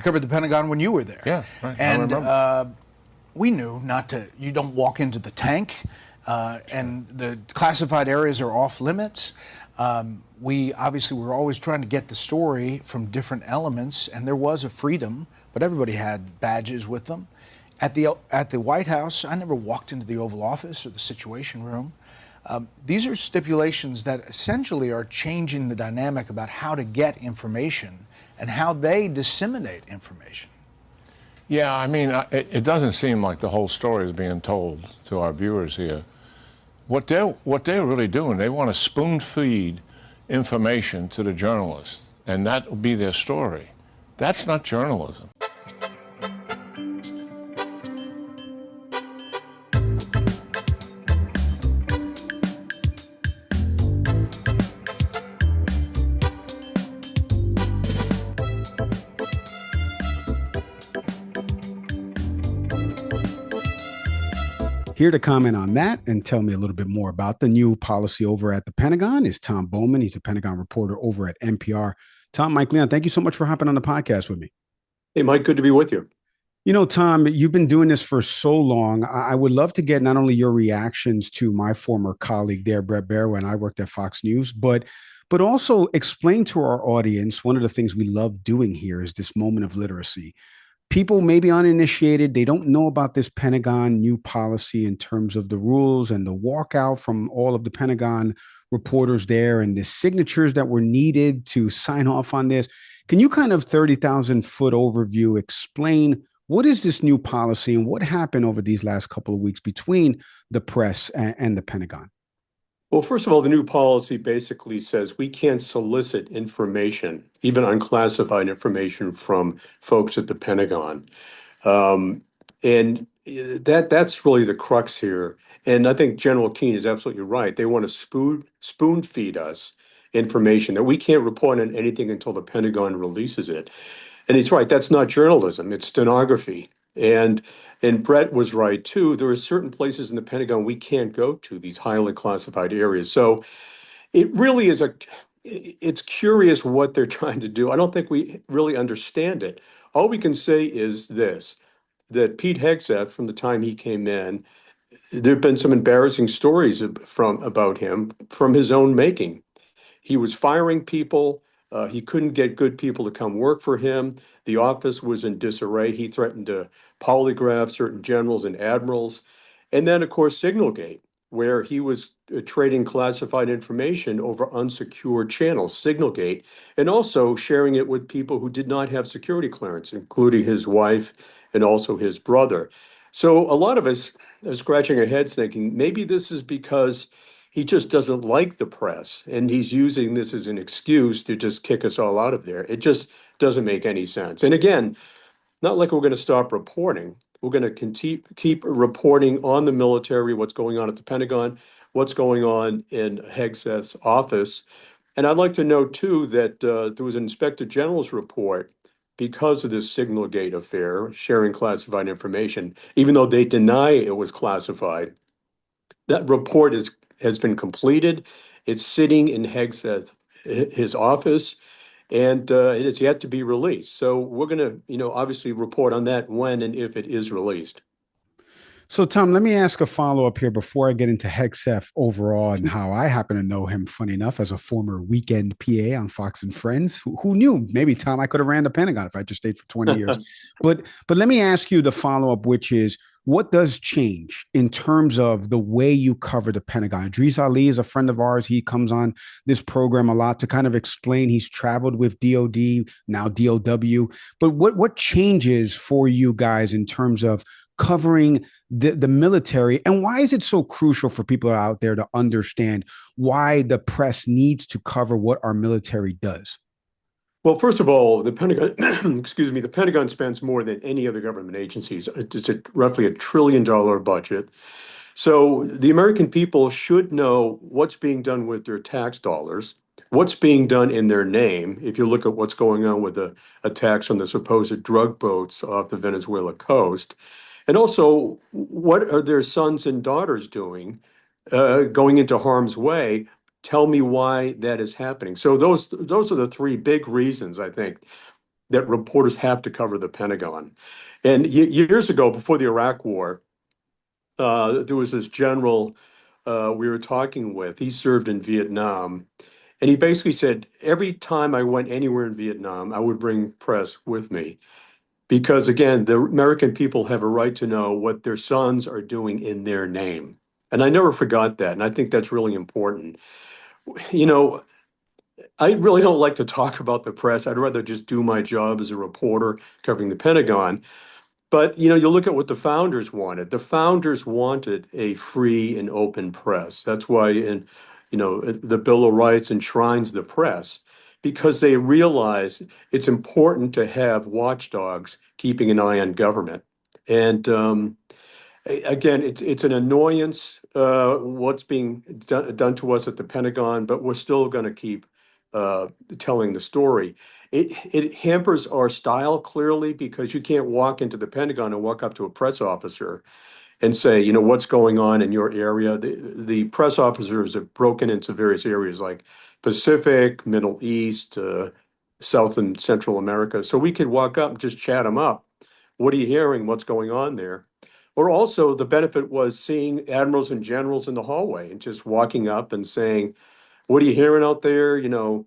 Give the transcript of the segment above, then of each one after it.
covered the Pentagon when you were there. Yeah, right. And I remember. we knew not to, you don't walk into the tank, and the classified areas are off limits. We obviously were always trying to get the story from different elements, and there was a freedom, but everybody had badges with them. At the White House, I never walked into the Oval Office or the Situation Room. These are stipulations that essentially are changing the dynamic about how to get information and how they disseminate information. Yeah, I mean, it doesn't seem like the whole story is being told to our viewers here. What they're really doing, they want to spoon feed information to the journalists, and that will be their story. That's not journalism. Here to comment on that and tell me a little bit more about the new policy over at the Pentagon is Tom Bowman. He's a Pentagon reporter over at NPR. Tom, Mike Leon, thank you so much for hopping on the podcast with me. Hey, Mike, good to be with you. You know, Tom, you've been doing this for so long. I would love to get not only your reactions to my former colleague there, Brett Baer, when I worked at Fox News, but also explain to our audience, one of the things we love doing here is this moment of literacy. People may be uninitiated. They don't know about this Pentagon new policy in terms of the rules and the walkout from all of the Pentagon reporters there and the signatures that were needed to sign off on this. Can you kind of 30,000 foot overview explain what is this new policy and what happened over these last couple of weeks between the press and the Pentagon? Well, first of all, the new policy basically says we can't solicit information, even unclassified information, from folks at the Pentagon. And that's really the crux here. And I think General Keane is absolutely right. They want to spoon feed us information that we can't report on anything until the Pentagon releases it. And he's right, that's not journalism, it's stenography. And Brett was right too. There are certain places in the Pentagon we can't go to, these highly classified areas. So it really is it's curious what they're trying to do. I don't think we really understand it. All we can say is this, that Pete Hegseth, from the time he came in, there have been some embarrassing stories about him from his own making. He was firing people. He couldn't get good people to come work for him. The office was in disarray. He threatened to polygraph certain generals and admirals. And then, of course, Signalgate, where he was trading classified information over unsecured channels, Signalgate, and also sharing it with people who did not have security clearance, including his wife and also his brother. So a lot of us are scratching our heads thinking, maybe this is because he just doesn't like the press, and he's using this as an excuse to just kick us all out of there. It just doesn't make any sense. And again, not like we're going to stop reporting. We're going to keep reporting on the military, what's going on at the Pentagon, what's going on in Hegseth's office. And I'd like to note, too, that there was an Inspector General's report because of this Signalgate affair, sharing classified information, even though they deny it was classified. That report has been completed. It's sitting in Hegseth, his office, and it is yet to be released. So we're going to, obviously report on that when and if it is released. So, Tom, let me ask a follow-up here before I get into Hegseth overall and how I happen to know him, funny enough, as a former weekend PA on Fox and Friends. Who knew? Maybe, Tom, I could have ran the Pentagon if I just stayed for 20 years. But let me ask you the follow-up, which is, what does change in terms of the way you cover the Pentagon? Idris Ali is a friend of ours. He comes on this program a lot to kind of explain. He's traveled with DOD, now DOW. But what changes for you guys in terms of covering the military, and why is it so crucial for people out there to understand why the press needs to cover what our military does? Well, first of all, the Pentagon, the Pentagon spends more than any other government agencies. It's roughly $1 trillion budget. So the American people should know what's being done with their tax dollars, what's being done in their name. If you look at what's going on with the attacks on the supposed drug boats off the Venezuela coast, and also what are their sons and daughters doing, going into harm's way. Tell me why that is happening. So those are the three big reasons, I think, that reporters have to cover the Pentagon. And years ago, before the Iraq War, there was this general we were talking with. He served in Vietnam. And he basically said, every time I went anywhere in Vietnam, I would bring press with me. Because again, the American people have a right to know what their sons are doing in their name. And I never forgot that. And I think that's really important. You know, I really don't like to talk about the press. I'd rather just do my job as a reporter covering the Pentagon. But you know, you look at what the founders wanted. The founders wanted a free and open press. That's why the Bill of Rights enshrines the press because they realize it's important to have watchdogs keeping an eye on government. And again, it's an annoyance what's being done to us at the Pentagon, but we're still going to keep telling the story. It hampers our style clearly because you can't walk into the Pentagon and walk up to a press officer and say, you know, what's going on in your area. The press officers have broken into various areas like Pacific, Middle East, South and Central America. So we could walk up and just chat them up. What are you hearing? What's going on there? Or also the benefit was seeing admirals and generals in the hallway and just walking up and saying, what are you hearing out there? You know,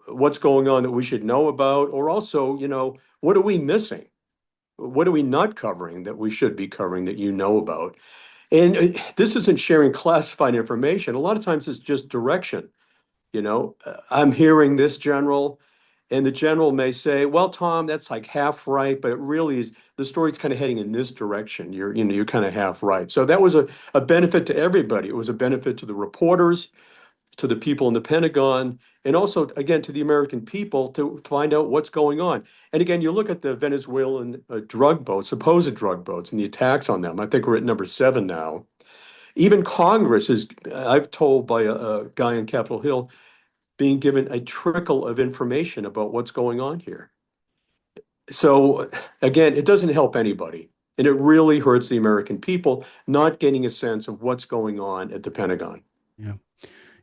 what's going on that we should know about? Or also, you know, what are we missing? What are we not covering that we should be covering that you know about? And this isn't sharing classified information. A lot of times it's just direction. You know, I'm hearing this general, and the general may say, well, Tom, that's like half right, but it really is, the story's kind of heading in this direction. You're kind of half right. So that was a benefit to everybody. It was a benefit to the reporters, to the people in the Pentagon, and also, again, to the American people to find out what's going on. And again, you look at the Venezuelan drug boats, supposed drug boats, and the attacks on them. I think we're at number 7 now. Even Congress is, I've told by a guy in Capitol Hill, being given a trickle of information about what's going on here. So again, it doesn't help anybody. And it really hurts the American people not getting a sense of what's going on at the Pentagon. Yeah.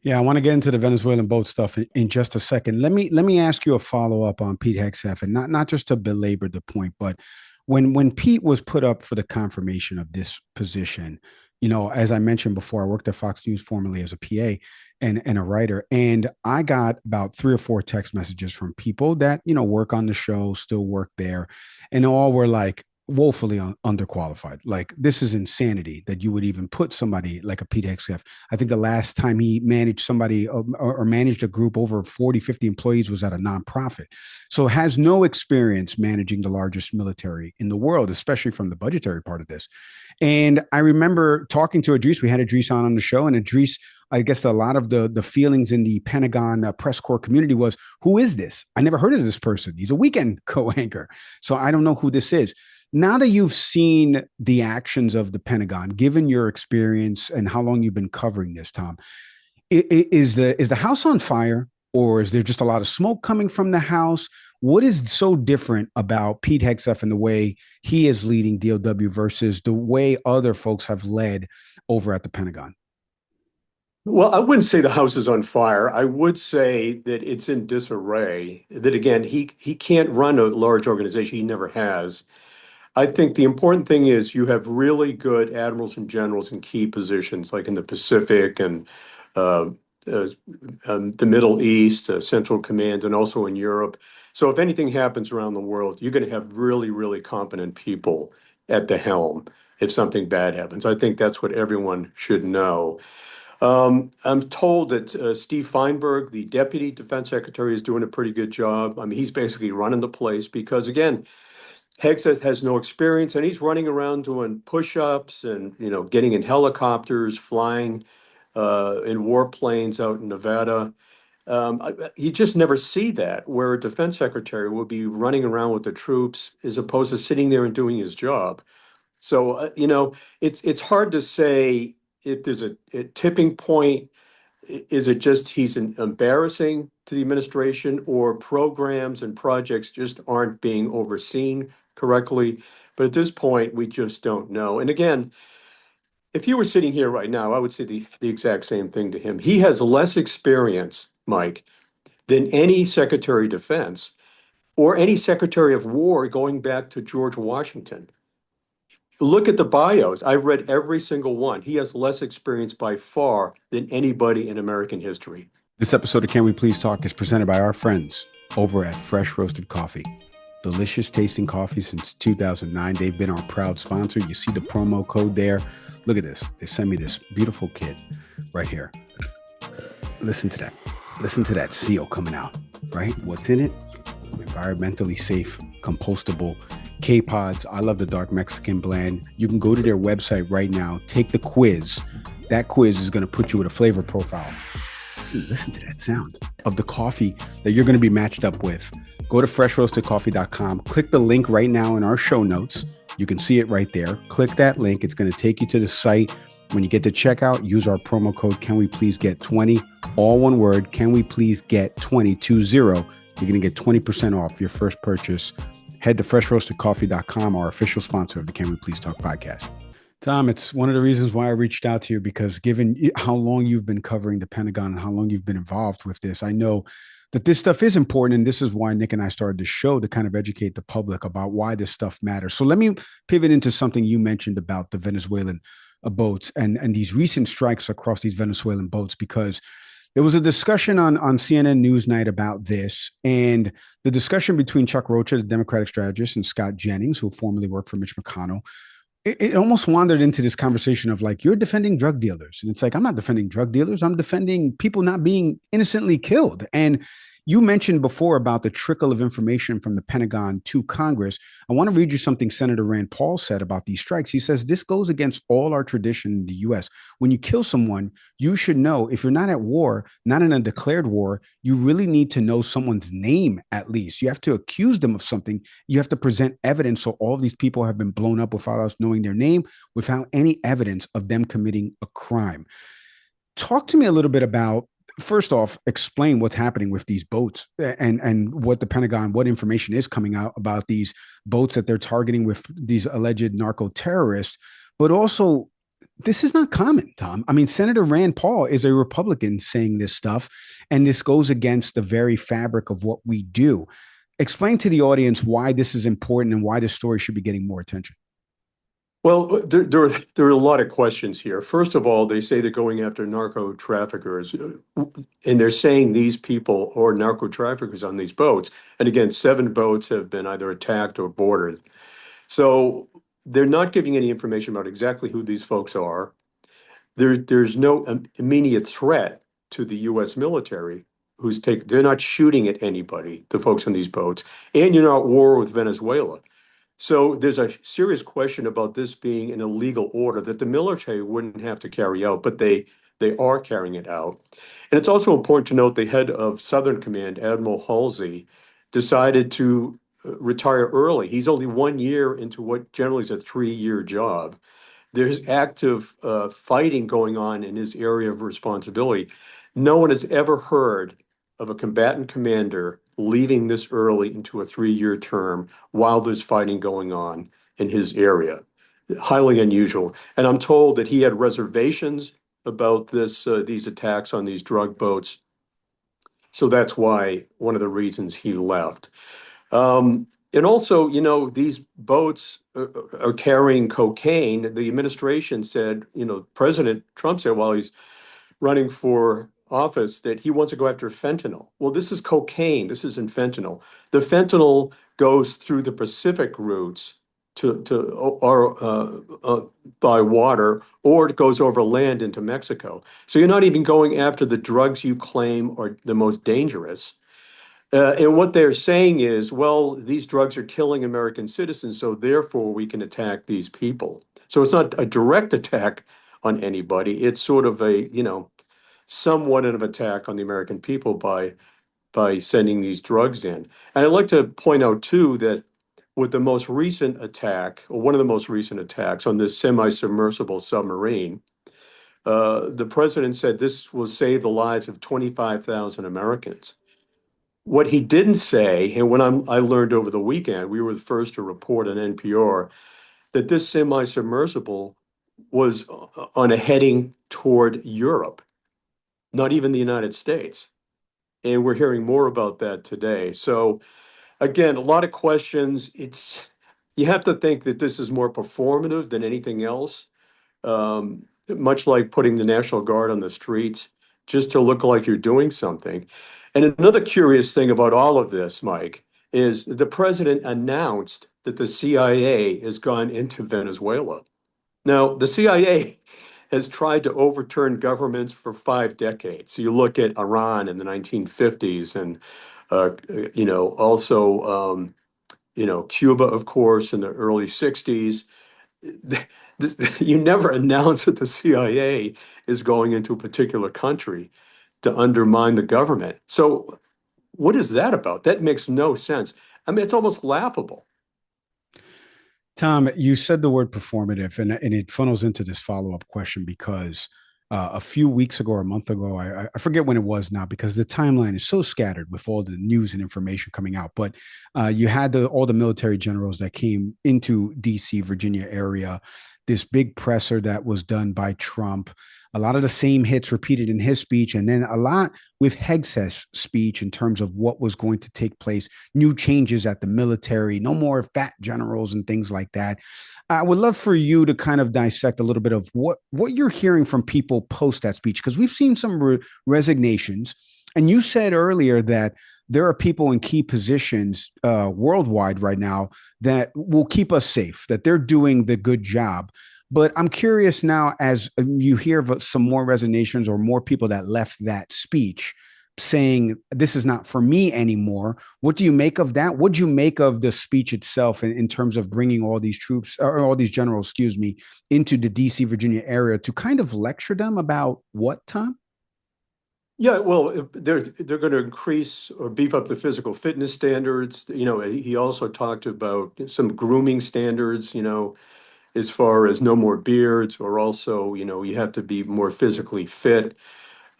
Yeah, I want to get into the Venezuelan boat stuff in just a second. Let me ask you a follow up on Pete Hegseth, and not just to belabor the point, but when Pete was put up for the confirmation of this position, you know, as I mentioned before, I worked at Fox News formerly as a PA and a writer, and I got about 3 or 4 text messages from people that work on the show, still work there, and all were like, woefully underqualified. Like, this is insanity that you would even put somebody like a Pete Hegseth. I think the last time he managed somebody or managed a group over 40, 50 employees was at a nonprofit. So has no experience managing the largest military in the world, especially from the budgetary part of this. And I remember talking to Idris. We had Idris on the show, and Idris, I guess a lot of the feelings in the Pentagon press corps community was, who is this? I never heard of this person. He's a weekend co-anchor. So I don't know who this is. Now that you've seen the actions of the Pentagon, given your experience and how long you've been covering this, Tom, is the house on fire, or is there just a lot of smoke coming from the house? What is so different about Pete Hegseth and the way he is leading DOW versus the way other folks have led over at the Pentagon? Well, I wouldn't say the house is on fire. I would say that it's in disarray. That again, he can't run a large organization. He never has. I think the important thing is you have really good admirals and generals in key positions, like in the Pacific and uh, the Middle East, Central Command, and also in Europe. So if anything happens around the world, you're going to have really, really competent people at the helm if something bad happens. I think that's what everyone should know. I'm told that Steve Feinberg, the Deputy Defense Secretary, is doing a pretty good job. I mean, he's basically running the place because, again, Hegseth has no experience, and he's running around doing push-ups and getting in helicopters, flying in warplanes out in Nevada. You just never see that, where a defense secretary will be running around with the troops as opposed to sitting there and doing his job. So it's hard to say if there's a tipping point. Is it just he's embarrassing to the administration, or programs and projects just aren't being overseen correctly? But at this point, we just don't know. And again, if you were sitting here right now, I would say the exact same thing to him. He has less experience, Mike, than any Secretary of Defense, or any Secretary of War going back to George Washington. Look at the bios. I've read every single one. He has less experience by far than anybody in American history. This episode of Can We Please Talk is presented by our friends over at Fresh Roasted Coffee. Delicious tasting coffee since 2009. They've been our proud sponsor. You see the promo code there. Look at this. They sent me this beautiful kit right here. Listen to that. Listen to that seal coming out, right? What's in it? Environmentally safe, compostable K-Pods. I love the dark Mexican blend. You can go to their website right now, take the quiz. That quiz is going to put you with a flavor profile. Listen to that sound of the coffee that you're going to be matched up with. Go to freshroastedcoffee.com. Click the link right now in our show notes. You can see it right there. Click that link. It's going to take you to the site. When you get to checkout, use our promo code, Can We Please Get 20? All one word, Can We Please Get 20, 20. You're going to get 20% off your first purchase. Head to freshroastedcoffee.com, our official sponsor of the Can We Please Talk podcast. Tom, it's one of the reasons why I reached out to you, because given how long you've been covering the Pentagon and how long you've been involved with this, I know that this stuff is important. And this is why Nick and I started the show, to kind of educate the public about why this stuff matters. So let me pivot into something you mentioned about the Venezuelan boats and these recent strikes across these Venezuelan boats, because there was a discussion on CNN Newsnight about this, and the discussion between Chuck Rocha, the Democratic strategist, and Scott Jennings, who formerly worked for Mitch McConnell. It almost wandered into this conversation of like, you're defending drug dealers. And it's like, I'm not defending drug dealers. I'm defending people not being innocently killed. And you mentioned before about the trickle of information from the Pentagon to Congress. I want to read you something Senator Rand Paul said about these strikes. He says, this goes against all our tradition in the U.S. When you kill someone, you should know, if you're not at war, not in a declared war, you really need to know someone's name at least. You have to accuse them of something. You have to present evidence. So all of these people have been blown up without us knowing their name, without any evidence of them committing a crime. Talk to me a little bit about, first off, explain what's happening with these boats and what the Pentagon, what information is coming out about these boats that they're targeting with these alleged narco terrorists. But also, this is not common, Tom. I mean, Senator Rand Paul is a Republican saying this stuff, and this goes against the very fabric of what we do. Explain to the audience why this is important and why this story should be getting more attention. Well, there are a lot of questions here. First of all, they say they're going after narco traffickers, and they're saying these people are narco traffickers on these boats. And again, 7 boats have been either attacked or boarded. So they're not giving any information about exactly who these folks are. There's no immediate threat to the U.S. military they're not shooting at anybody, the folks on these boats, and you're not at war with Venezuela. So there's a serious question about this being an illegal order that the military wouldn't have to carry out, but they are carrying it out. And it's also important to note the head of Southern Command, Admiral Halsey, decided to retire early. He's only 1 year into what generally is a 3-year job. There's active fighting going on in his area of responsibility. No one has ever heard of a combatant commander leaving this early into a 3-year term while there's fighting going on in his area. Highly unusual. And I'm told that he had reservations about these attacks on these drug boats. So that's why one of the reasons he left. And also, these boats are carrying cocaine. The administration said, President Trump said while he's running for office that he wants to go after fentanyl. Well, this is cocaine. This isn't fentanyl. The fentanyl goes through the Pacific routes by water, or it goes over land into Mexico. So you're not even going after the drugs you claim are the most dangerous. And what they're saying is, well, these drugs are killing American citizens, so therefore we can attack these people. So it's not a direct attack on anybody. It's sort of a, somewhat of an attack on the American people by sending these drugs in. And I'd like to point out, too, that with the most recent attack, or one of the most recent attacks on this semi-submersible submarine, the president said this will save the lives of 25,000 Americans. What he didn't say, and when I learned over the weekend, we were the first to report on NPR, that this semi-submersible was on a heading toward Europe, not even the United States. And we're hearing more about that today. So again, a lot of questions. You have to think that this is more performative than anything else. Much like putting the National Guard on the streets just to look like you're doing something. And another curious thing about all of this, Mike, is the president announced that the CIA has gone into Venezuela. Now, the CIA has tried to overturn governments for 5 decades. So you look at Iran in the 1950s and, also, Cuba, of course, in the early 60s. You never announce that the CIA is going into a particular country to undermine the government. So what is that about? That makes no sense. I mean, it's almost laughable. Tom, you said the word performative, and it funnels into this follow-up question because a few weeks ago or a month ago, I forget when it was now because the timeline is so scattered with all the news and information coming out. But you had all the military generals that came into DC, Virginia area, this big presser that was done by Trump, a lot of the same hits repeated in his speech, and then a lot with Hegseth's speech in terms of what was going to take place, new changes at the military, no more fat generals and things like that. I would love for you to kind of dissect a little bit of what you're hearing from people post that speech, because we've seen some resignations. And you said earlier that there are people in key positions worldwide right now that will keep us safe, that they're doing the good job. But I'm curious now, as you hear of some more resignations or more people that left that speech saying, this is not for me anymore. What do you make of that? What do you make of the speech itself in terms of bringing all these troops or all these generals, excuse me, into the DC, Virginia area to kind of lecture them about what, Tom? Yeah, well, they're going to increase or beef up the physical fitness standards. He also talked about some grooming standards, as far as no more beards, or also, you have to be more physically fit.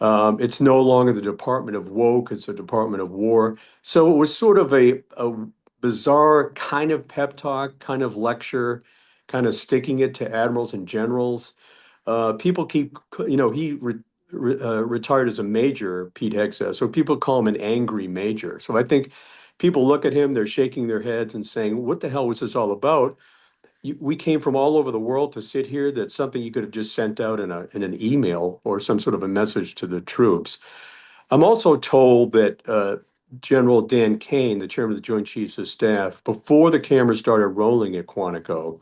It's no longer the Department of Woke, it's the Department of War. So it was sort of a bizarre kind of pep talk, kind of lecture, kind of sticking it to admirals and generals. People keep, retired as a major, Pete Hegseth, so people call him an angry major. So I think people look at him, they're shaking their heads and saying, what the hell was this all about? We came from all over the world to sit here. That's something you could have just sent out in an email or some sort of a message to the troops. I'm also told that General Dan Kane, the chairman of the Joint Chiefs of Staff, before the cameras started rolling at Quantico,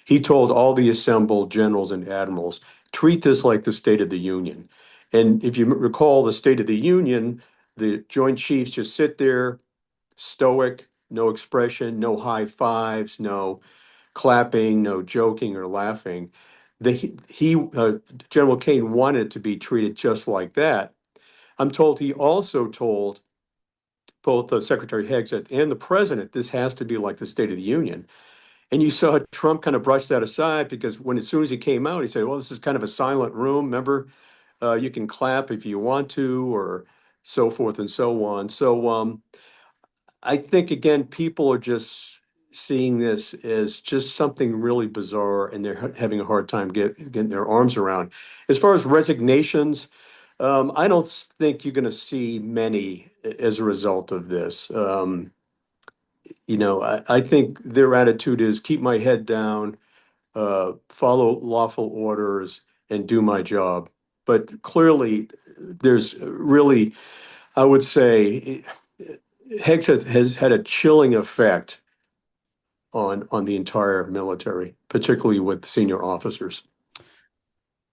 he told all the assembled generals and admirals, treat this like the State of the Union. And if you recall the State of the Union, the Joint Chiefs just sit there, stoic, no expression, no high fives, no clapping, no joking or laughing. General Kane wanted it to be treated just like that. I'm told he also told both Secretary Hegseth and the president this has to be like the State of the Union. And you saw Trump kind of brush that aside because as soon as he came out, he said, well, this is kind of a silent room. Remember, you can clap if you want to, or so forth and so on. So I think, again, people are just seeing this as just something really bizarre, and they're having a hard time getting their arms around. As far as resignations, I don't think you're going to see many as a result of this. I think their attitude is keep my head down, follow lawful orders, and do my job. But clearly, there's really, I would say, Hegseth has had a chilling effect on the entire military, particularly with senior officers.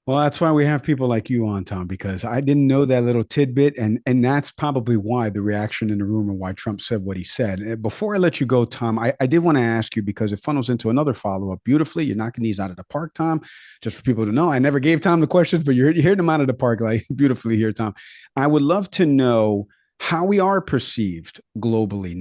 Well, that's why we have people like you on, Tom, because I didn't know that little tidbit, and that's probably why the reaction in the room and why Trump said what he said. Before I let you go, Tom, I did want to ask you because it funnels into another follow-up beautifully. You're knocking these out of the park, Tom. Just for people to know, I never gave Tom the questions, but you're hitting them out of the park like beautifully here, Tom. I would love to know how we are perceived globally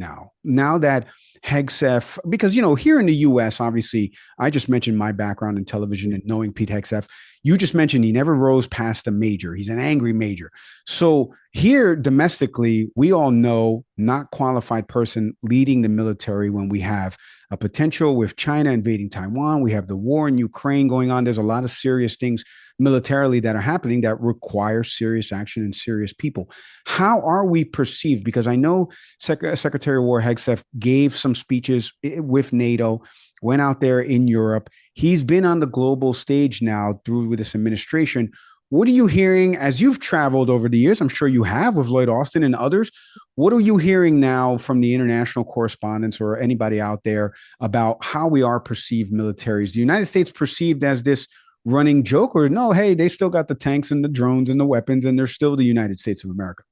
now that Hegseth, because, here in the US, obviously, I just mentioned my background in television and knowing Pete Hegseth. You just mentioned he never rose past a major. He's an angry major. So here domestically, we all know not qualified person leading the military when we have a potential with China invading Taiwan. We have the war in Ukraine going on. There's a lot of serious things militarily that are happening that require serious action and serious people. How are we perceived? Because I know Secretary of War Hegseth gave some speeches with NATO, went out there in Europe. He's been on the global stage now through this administration. What are you hearing as you've traveled over the years? I'm sure you have with Lloyd Austin and others. What are you hearing now from the international correspondents or anybody out there about how we are perceived militaries? The United States perceived as this running joke, or no, hey, they still got the tanks and the drones and the weapons, and they're still the United States of America?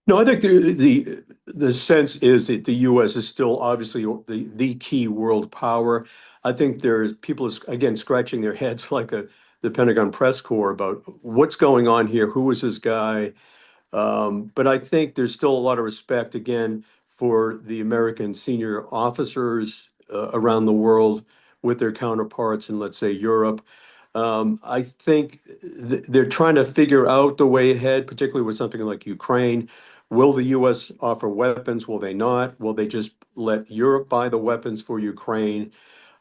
No, I think the sense is that the U.S. is still obviously the key world power. I think there's people, again, scratching their heads like the Pentagon press corps about what's going on here, who is this guy? But I think there's still a lot of respect, again, for the American senior officers around the world with their counterparts in, let's say, Europe. I think they're trying to figure out the way ahead, particularly with something like Ukraine. Will the U.S. offer weapons? Will they not? Will they just let Europe buy the weapons for Ukraine?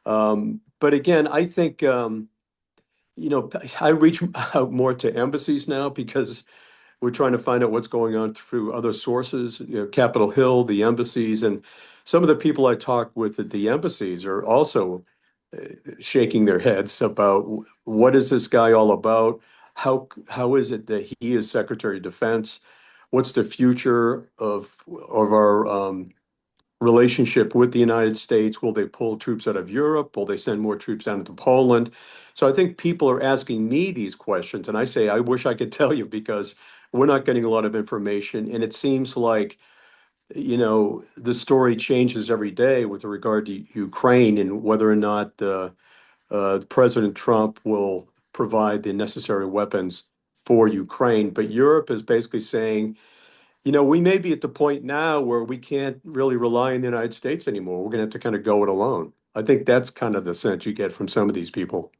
But again, I think, I reach out more to embassies now because we're trying to find out what's going on through other sources, Capitol Hill, the embassies, and some of the people I talk with at the embassies are also shaking their heads about what is this guy all about? How is it that he is Secretary of Defense? What's the future of our relationship with the United States? Will they pull troops out of Europe? Will they send more troops down into Poland? So I think people are asking me these questions, and I say I wish I could tell you because we're not getting a lot of information, and it seems like the story changes every day with regard to Ukraine and whether or not President Trump will provide the necessary weapons for Ukraine. But Europe is basically saying, we may be at the point now where we can't really rely on the United States anymore. We're going to have to kind of go it alone. I think that's kind of the sense you get from some of these people.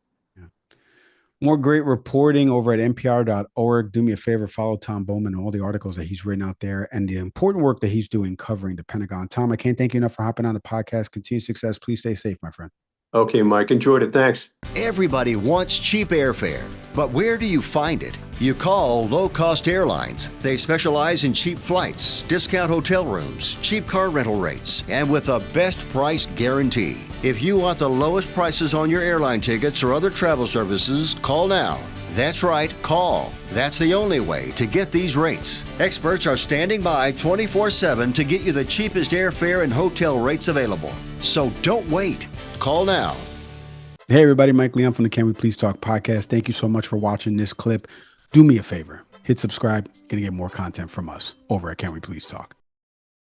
More great reporting over at npr.org. Do me a favor, follow Tom Bowman and all the articles that he's written out there and the important work that he's doing covering the Pentagon. Tom, I can't thank you enough for hopping on the podcast. Continued success. Please stay safe, my friend. Okay, Mike. Enjoyed it. Thanks. Everybody wants cheap airfare, but where do you find it? You call low-cost airlines. They specialize in cheap flights, discount hotel rooms, cheap car rental rates, and with a best price guarantee. If you want the lowest prices on your airline tickets or other travel services, call now. That's right, call. That's the only way to get these rates. Experts are standing by 24/7 to get you the cheapest airfare and hotel rates available. So don't wait. Call now. Hey, everybody. Mike Leon from the Can We Please Talk podcast. Thank you so much for watching this clip. Do me a favor. Hit subscribe. Going to get more content from us over at Can We Please Talk.